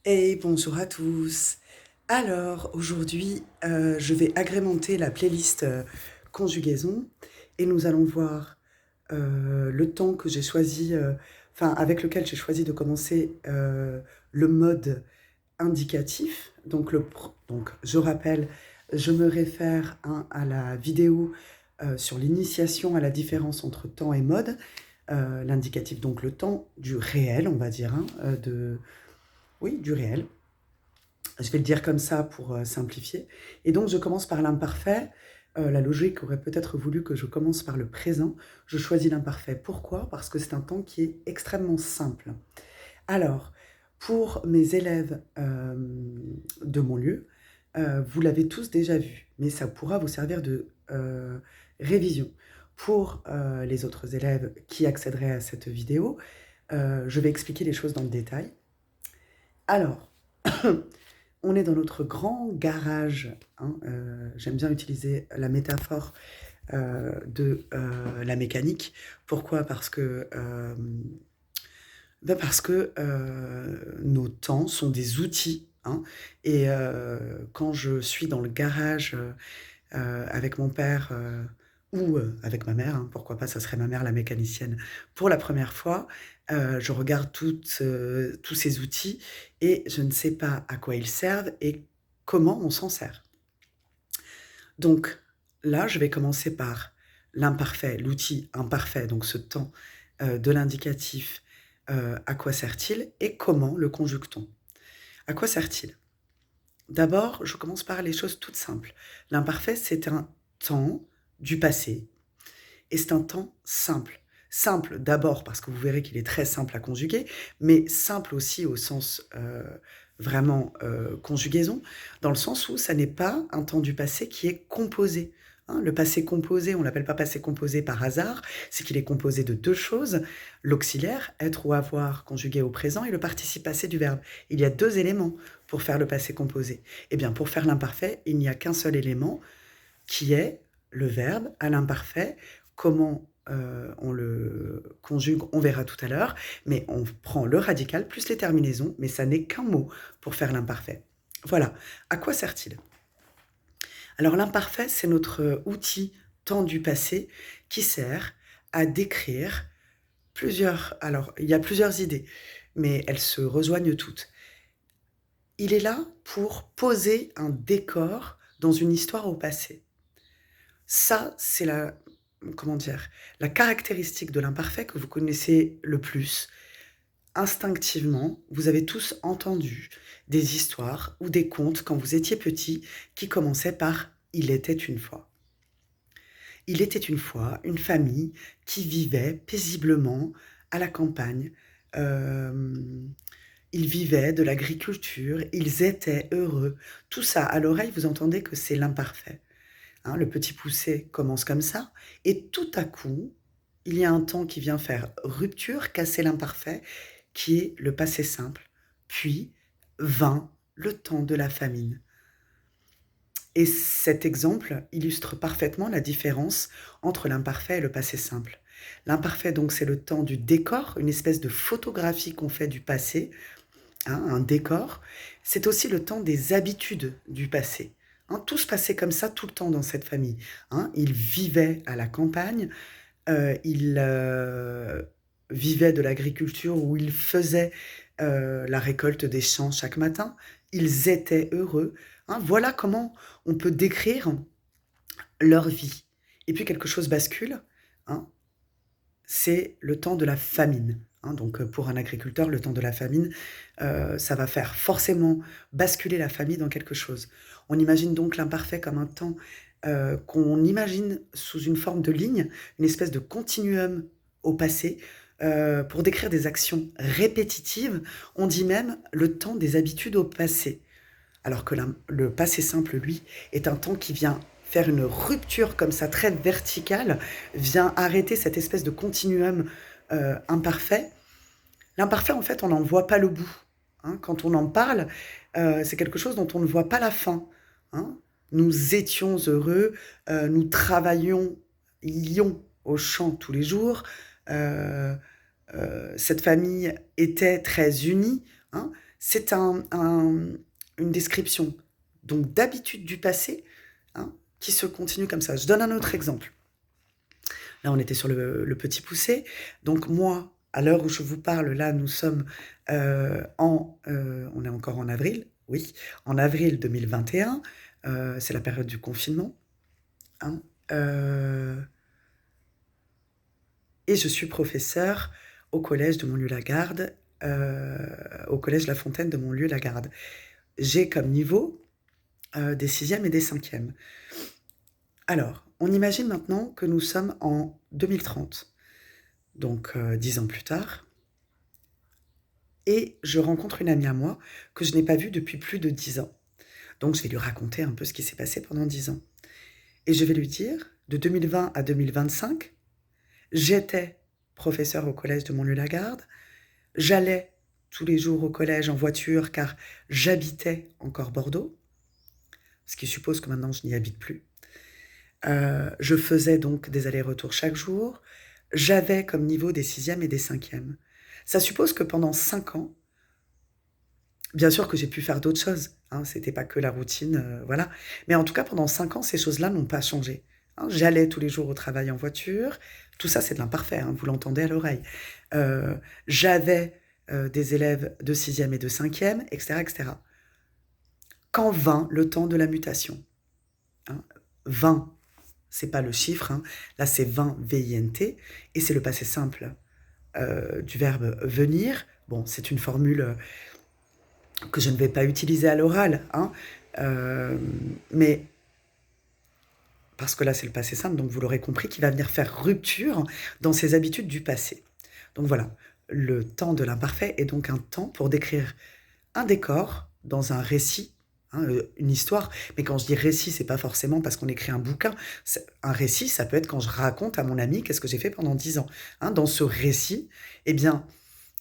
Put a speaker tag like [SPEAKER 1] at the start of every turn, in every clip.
[SPEAKER 1] Et bonjour à tous. Alors, aujourd'hui, je vais agrémenter la playlist conjugaison et nous allons voir le temps que j'ai choisi, enfin, avec lequel j'ai choisi de commencer le mode indicatif. Donc, je rappelle, je me réfère à la vidéo sur l'initiation à la différence entre temps et mode. L'indicatif, donc le temps du réel, on va dire, hein, oui, du réel. Je vais le dire comme ça pour simplifier. Et donc, je commence par l'imparfait. La logique aurait peut-être voulu que je commence par le présent. Je choisis l'imparfait. Pourquoi? Parce que c'est un temps qui est extrêmement simple. Alors, pour mes élèves de mon lieu, vous l'avez tous déjà vu, mais ça pourra vous servir de révision. Pour les autres élèves qui accéderaient à cette vidéo, je vais expliquer les choses dans le détail. Alors, on est dans notre grand garage, hein, j'aime bien utiliser la métaphore de la mécanique. Pourquoi? Parce que nos temps sont des outils, hein, et quand je suis dans le garage avec mon père ou avec ma mère, hein, pourquoi pas, ça serait ma mère la mécanicienne, pour la première fois, je regarde tous ces outils et je ne sais pas à quoi ils servent et comment on s'en sert. Donc là, je vais commencer par l'imparfait, l'outil imparfait, donc ce temps de l'indicatif, à quoi sert-il et comment le conjugue-t-on? À quoi sert-il? D'abord, je commence par les choses toutes simples. L'imparfait, c'est un temps du passé et c'est un temps simple. Simple d'abord parce que vous verrez qu'il est très simple à conjuguer, mais simple aussi au sens vraiment conjugaison, dans le sens où ça n'est pas un temps du passé qui est composé. Hein. Le passé composé, on ne l'appelle pas passé composé par hasard, c'est qu'il est composé de deux choses, l'auxiliaire, être ou avoir conjugué au présent, et le participe passé du verbe. Il y a deux éléments pour faire le passé composé. Eh bien, pour faire l'imparfait, il n'y a qu'un seul élément, qui est le verbe à l'imparfait. Comment on le conjugue, on verra tout à l'heure, mais on prend le radical plus les terminaisons, mais ça n'est qu'un mot pour faire l'imparfait. Voilà. À quoi sert-il? Alors l'imparfait, c'est notre outil temps du passé qui sert à décrire plusieurs... Alors, il y a plusieurs idées, mais elles se rejoignent toutes. Il est là pour poser un décor dans une histoire au passé. Ça, c'est comment dire, la caractéristique de l'imparfait que vous connaissez le plus. Instinctivement, vous avez tous entendu des histoires ou des contes quand vous étiez petit qui commençaient par «Il était une fois». Il était une fois une famille qui vivait paisiblement à la campagne. Hem, ils vivaient de l'agriculture, ils étaient heureux. Tout ça, à l'oreille, vous entendez que c'est l'imparfait. Hein, le petit poussé commence comme ça, et tout à coup, il y a un temps qui vient faire rupture, casser l'imparfait, qui est le passé simple. Puis vint le temps de la famine. Et cet exemple illustre parfaitement la différence entre l'imparfait et le passé simple. L'imparfait, donc, c'est le temps du décor, une espèce de photographie qu'on fait du passé, hein, un décor. C'est aussi le temps des habitudes du passé. Hein, tout se passait comme ça tout le temps dans cette famille. Hein. Ils vivaient à la campagne, ils vivaient de l'agriculture où ils faisaient la récolte des champs chaque matin. Ils étaient heureux. Hein. Voilà comment on peut décrire leur vie. Et puis quelque chose bascule. Hein, c'est le temps de la famine. Hein, donc pour un agriculteur, le temps de la famine, ça va faire forcément basculer la famille dans quelque chose. On imagine donc l'imparfait comme un temps qu'on imagine sous une forme de ligne, une espèce de continuum au passé. Pour décrire des actions répétitives, on dit même le temps des habitudes au passé. Alors que le passé simple, lui, est un temps qui vient faire une rupture comme ça, très verticale, vient arrêter cette espèce de continuum imparfait. L'imparfait, en fait, on n'en voit pas le bout. Hein. Quand on en parle, c'est quelque chose dont on ne voit pas la fin. Hein. Nous étions heureux, nous travaillions, ions au champ tous les jours. Cette famille était très unie. Hein. c'est une description donc d'habitude du passé, hein, qui se continue comme ça. Je donne un autre exemple. Là, on était sur le petit poucet. Donc moi, à l'heure où je vous parle, là, nous sommes on est encore en avril, oui, en avril 2021. C'est la période du confinement, hein, et je suis professeure au collège de Montlieu-la-Garde, au collège La Fontaine de Montlieu-la-Garde. J'ai comme niveau des sixièmes et des cinquièmes. Alors, on imagine maintenant que nous sommes en 2030, donc 10 ans plus tard, et je rencontre une amie à moi que je n'ai pas vue depuis plus de 10 ans. Donc je vais lui raconter un peu ce qui s'est passé pendant 10 ans. Et je vais lui dire, de 2020 à 2025, j'étais professeure au collège de Montlieu-la-Garde, j'allais tous les jours au collège en voiture car j'habitais encore Bordeaux, ce qui suppose que maintenant je n'y habite plus. Je faisais donc des allers-retours chaque jour. J'avais comme niveau des sixièmes et des cinquièmes. Ça suppose que pendant 5 ans, bien sûr que j'ai pu faire d'autres choses, hein, c'était pas que la routine, voilà. Mais en tout cas, pendant 5 ans, ces choses-là n'ont pas changé, hein. J'allais tous les jours au travail en voiture. Tout ça, c'est de l'imparfait, hein, vous l'entendez à l'oreille. J'avais des élèves de sixième et de cinquième, etc., etc. Quand vint le temps de la mutation, hein, 20, c'est pas le chiffre, hein, là c'est 20, V-I-N-T, et c'est le passé simple du verbe venir. Bon, c'est une formule que je ne vais pas utiliser à l'oral, hein, mais parce que là c'est le passé simple, donc vous l'aurez compris, qui va venir faire rupture dans ses habitudes du passé. Donc voilà, le temps de l'imparfait est donc un temps pour décrire un décor dans un récit, hein, une histoire. Mais quand je dis récit, c'est pas forcément parce qu'on écrit un bouquin. Un récit, ça peut être quand je raconte à mon ami qu'est-ce que j'ai fait pendant 10 ans. Hein, dans ce récit, eh bien,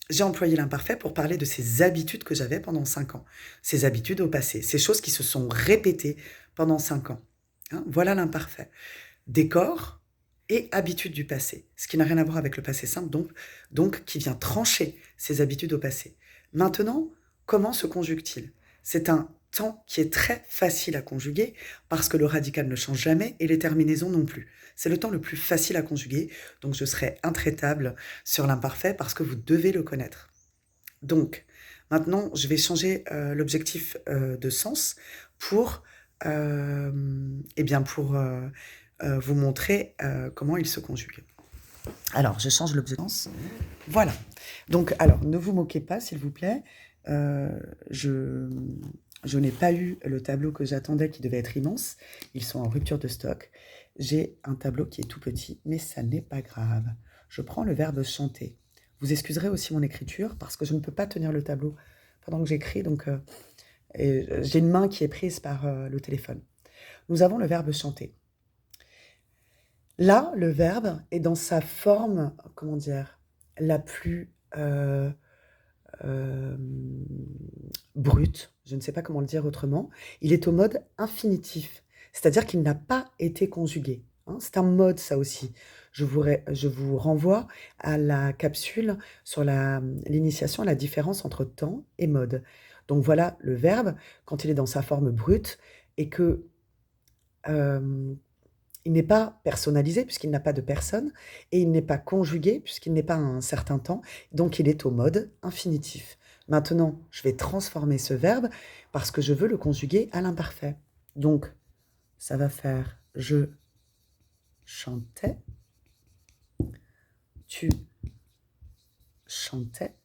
[SPEAKER 1] j'ai employé l'imparfait pour parler de ces habitudes que j'avais pendant 5 ans. Ces habitudes au passé, ces choses qui se sont répétées pendant 5 ans. Hein, voilà l'imparfait. Décor et habitudes du passé, ce qui n'a rien à voir avec le passé simple, donc qui vient trancher ces habitudes au passé. Maintenant, comment se conjugue-t-il? C'est un temps qui est très facile à conjuguer parce que le radical ne change jamais et les terminaisons non plus. C'est le temps le plus facile à conjuguer, donc je serai intraitable sur l'imparfait parce que vous devez le connaître. Donc, maintenant, je vais changer l'objectif de sens pour, eh bien pour vous montrer comment il se conjugue. Alors, je change l'objectif de sens. Voilà. Donc, alors, ne vous moquez pas, s'il vous plaît. Je n'ai pas eu le tableau que j'attendais qui devait être immense. Ils sont en rupture de stock. J'ai un tableau qui est tout petit, mais ça n'est pas grave. Je prends le verbe chanter. Vous excuserez aussi mon écriture parce que je ne peux pas tenir le tableau pendant que j'écris, donc j'ai une main qui est prise par le téléphone. Nous avons le verbe chanter. Là, le verbe est dans sa forme, comment dire, la plus brute, je ne sais pas comment le dire autrement. Il est au mode infinitif, c'est-à-dire qu'il n'a pas été conjugué, hein. C'est un mode, ça aussi. Je vous renvoie à la capsule sur l'initiation à la différence entre temps et mode. Donc voilà le verbe, quand il est dans sa forme brute et que il n'est pas personnalisé puisqu'il n'a pas de personne et il n'est pas conjugué puisqu'il n'est pas à un certain temps, donc il est au mode infinitif. Maintenant, je vais transformer ce verbe parce que je veux le conjuguer à l'imparfait. Donc, ça va faire je chantais, tu chantais,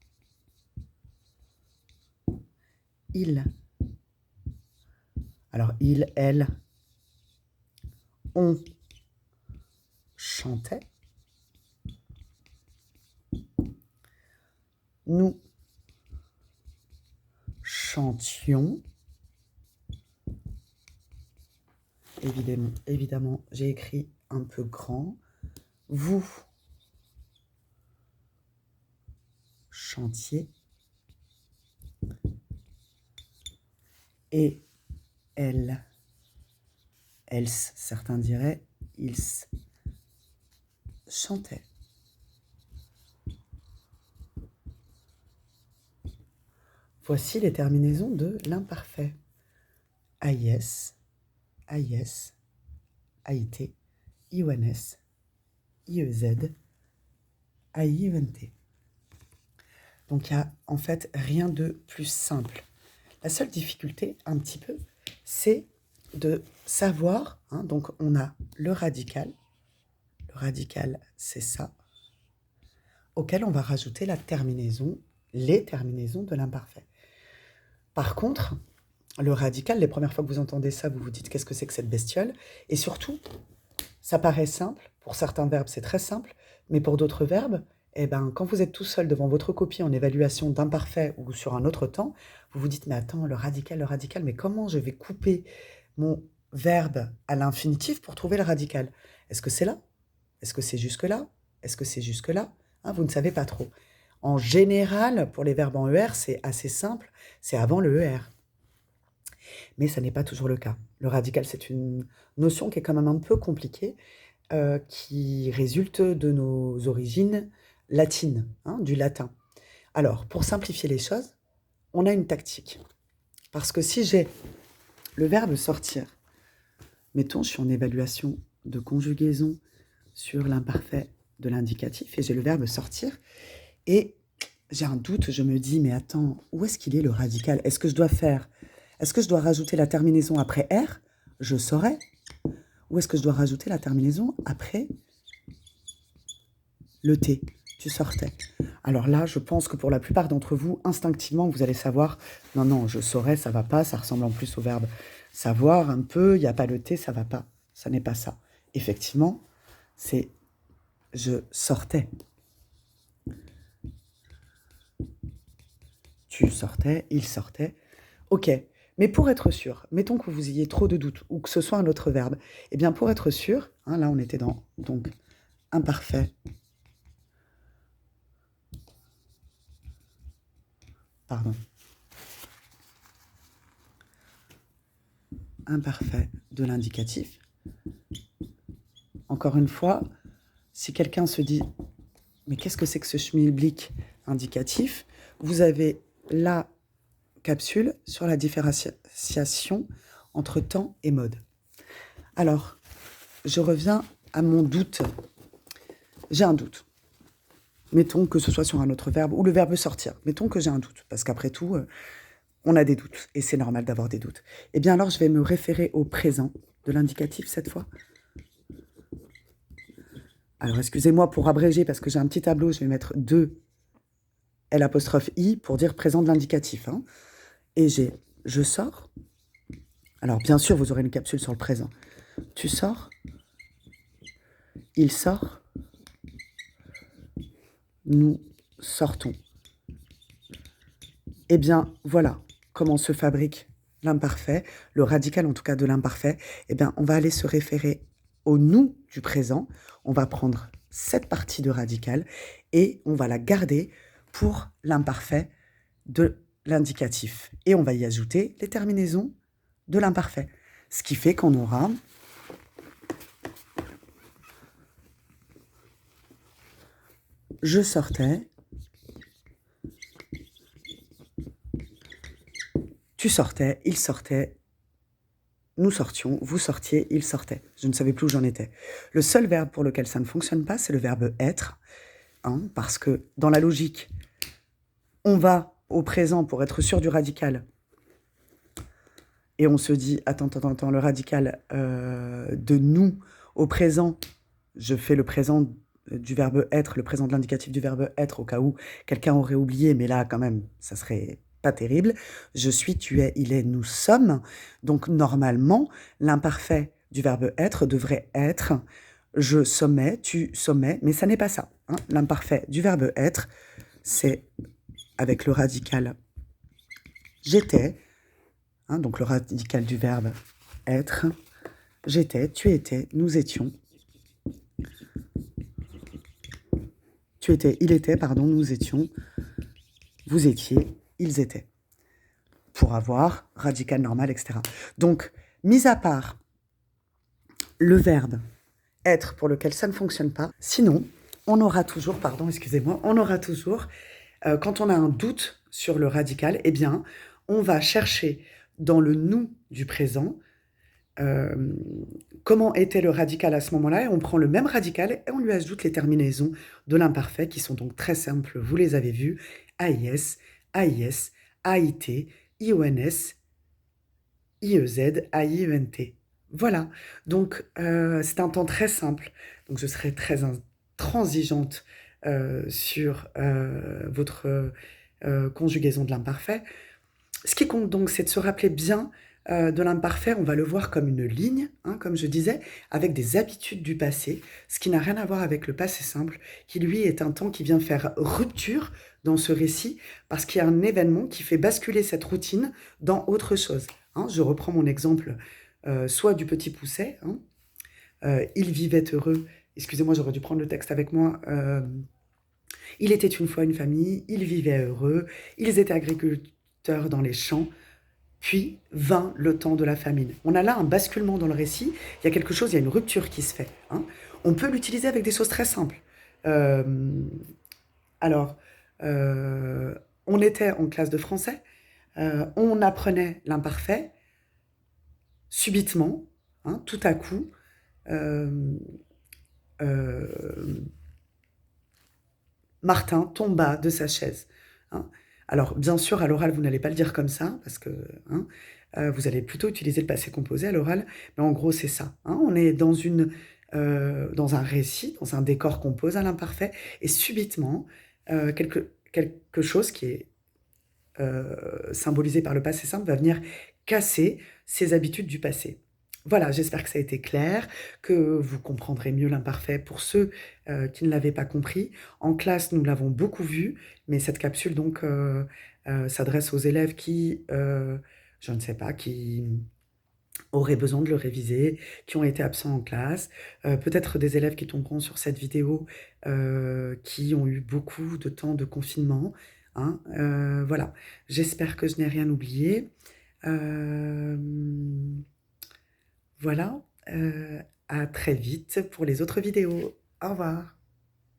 [SPEAKER 1] il. Alors, il, elle, on chantait, nous chantions. Évidemment, j'ai écrit un peu grand. Vous chantiez. Et elle, elles, certains diraient, ils chantaient. Voici les terminaisons de l'imparfait. AIS, AIS, AIT, IONS, IEZ, AIENT. Donc il n'y a en fait rien de plus simple. La seule difficulté, un petit peu, c'est de savoir, hein, donc on a le radical c'est ça, auquel on va rajouter la terminaison, les terminaisons de l'imparfait. Par contre, le radical, les premières fois que vous entendez ça, vous vous dites qu'est-ce que c'est que cette bestiole? Et surtout, ça paraît simple, pour certains verbes c'est très simple, mais pour d'autres verbes, eh ben, quand vous êtes tout seul devant votre copie en évaluation d'imparfait ou sur un autre temps, vous vous dites mais attends, le radical, mais comment je vais couper mon verbe à l'infinitif pour trouver le radical? Est-ce que c'est là? Est-ce que c'est jusque-là? Est-ce que c'est jusque-là? Hein, vous ne savez pas trop. En général, pour les verbes en ER, c'est assez simple, c'est avant le ER. Mais ça n'est pas toujours le cas. Le radical, c'est une notion qui est quand même un peu compliquée, qui résulte de nos origines latines, hein, du latin. Alors, pour simplifier les choses, on a une tactique. Parce que si j'ai le verbe sortir, mettons, je suis en évaluation de conjugaison sur l'imparfait de l'indicatif, et j'ai le verbe sortir, et j'ai un doute, je me dis, mais attends, où est-ce qu'il est le radical? Est-ce que je dois rajouter la terminaison après R? Je saurais. Ou est-ce que je dois rajouter la terminaison après le T? Tu sortais. Alors là, je pense que pour la plupart d'entre vous, instinctivement, vous allez savoir, non, je saurais, ça va pas, ça ressemble en plus au verbe savoir un peu, il n'y a pas le T, ça va pas. Ça n'est pas ça. Effectivement, c'est je sortais. Tu sortais, il sortait. Ok, mais pour être sûr, mettons que vous ayez trop de doutes ou que ce soit un autre verbe, eh bien pour être sûr, hein, là on était dans donc imparfait, imparfait de l'indicatif. Encore une fois, si quelqu'un se dit mais qu'est-ce que c'est que ce schmilblick indicatif, vous avez la capsule sur la différenciation entre temps et mode. Alors, je reviens à mon doute. J'ai un doute. Mettons que ce soit sur un autre verbe ou le verbe sortir. Mettons que j'ai un doute, parce qu'après tout, on a des doutes, et c'est normal d'avoir des doutes. Eh bien alors, je vais me référer au présent de l'indicatif cette fois. Alors, excusez-moi pour abréger, parce que j'ai un petit tableau, je vais mettre 2 L'(i) pour dire présent de l'indicatif. Hein. Et j'ai « je sors ». Alors, bien sûr, vous aurez une capsule sur le présent. Tu sors. Il sort. Nous sortons. Eh bien, voilà comment se fabrique l'imparfait, le radical en tout cas de l'imparfait. Eh bien, on va aller se référer au « nous » du présent. On va prendre cette partie de radical et on va la garder pour l'imparfait de l'indicatif. Et on va y ajouter les terminaisons de l'imparfait. Ce qui fait qu'on aura je sortais, tu sortais, il sortait, nous sortions, vous sortiez, il sortait. Je ne savais plus où j'en étais. Le seul verbe pour lequel ça ne fonctionne pas, c'est le verbe être, hein, parce que dans la logique, on va au présent pour être sûr du radical. Et on se dit, attends, le radical de nous au présent, je fais le présent du verbe être, le présent de l'indicatif du verbe être, au cas où quelqu'un aurait oublié, mais là, quand même, ça serait pas terrible. Je suis, tu es, il est, nous sommes. Donc, normalement, l'imparfait du verbe être devrait être je sommais, tu sommais, mais ça n'est pas ça. Hein. L'imparfait du verbe être, c'est avec le radical j'étais, hein, donc le radical du verbe être, j'étais, tu étais, nous étions. Tu étais, il était, pardon, nous étions, vous étiez, ils étaient. Pour avoir radical normal, etc. Donc, mis à part le verbe être pour lequel ça ne fonctionne pas, sinon, on aura toujours, quand on a un doute sur le radical, eh bien, on va chercher dans le nous du présent euh, comment était le radical à ce moment-là, et on prend le même radical et on lui ajoute les terminaisons de l'imparfait qui sont donc très simples, vous les avez vues, AIS, AIS, AIT, IONS, IEZ, AIENT. Voilà, donc c'est un temps très simple, donc je serai très intransigeante sur votre conjugaison de l'imparfait. Ce qui compte donc, c'est de se rappeler bien de l'imparfait. On va le voir comme une ligne, hein, comme je disais, avec des habitudes du passé, ce qui n'a rien à voir avec le passé simple, qui lui est un temps qui vient faire rupture dans ce récit, parce qu'il y a un événement qui fait basculer cette routine dans autre chose. Hein. Je reprends mon exemple, soit du Petit Pousset, hein, il vivait heureux. Excusez-moi, j'aurais dû prendre le texte avec moi. Il était une fois une famille, ils vivaient heureux, ils étaient agriculteurs dans les champs, puis vint le temps de la famine. On a là un basculement dans le récit, il y a quelque chose, il y a une rupture qui se fait. Hein. On peut l'utiliser avec des choses très simples. Euh, alors, euh, on était en classe de français, on apprenait l'imparfait, subitement, hein, tout à coup, euh, euh, Martin tomba de sa chaise. Hein. Alors, bien sûr, à l'oral, vous n'allez pas le dire comme ça, parce que hein, vous allez plutôt utiliser le passé composé à l'oral, mais en gros, c'est ça. Hein. On est dans un récit, dans un décor qu'on pose à l'imparfait, et subitement, quelque chose qui est symbolisé par le passé simple va venir casser ses habitudes du passé. Voilà, j'espère que ça a été clair, que vous comprendrez mieux l'imparfait pour ceux qui ne l'avaient pas compris. En classe, nous l'avons beaucoup vu, mais cette capsule donc s'adresse aux élèves qui, je ne sais pas, qui auraient besoin de le réviser, qui ont été absents en classe, peut-être des élèves qui tomberont sur cette vidéo qui ont eu beaucoup de temps de confinement. Hein, voilà, j'espère que je n'ai rien oublié. Euh, voilà, à très vite pour les autres vidéos. Au revoir.